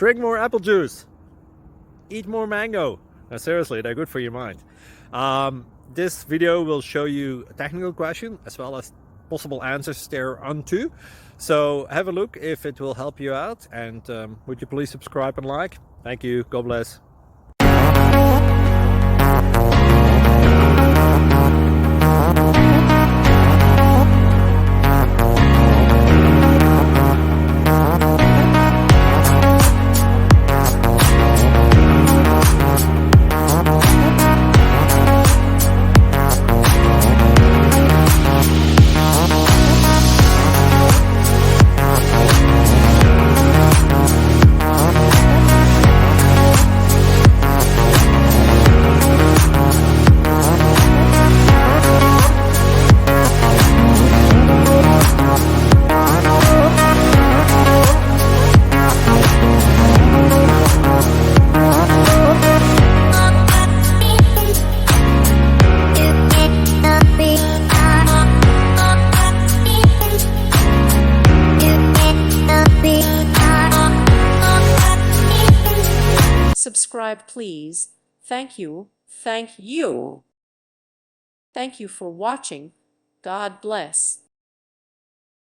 Drink more apple juice. Eat more mango. Now, seriously, they're good for your mind. This video will show you a technical question as well as possible answers thereunto. So have a look if it will help you out, and would you please subscribe and like? Thank you. God bless. Subscribe, please. Thank you. Thank you. Thank you for watching. God bless.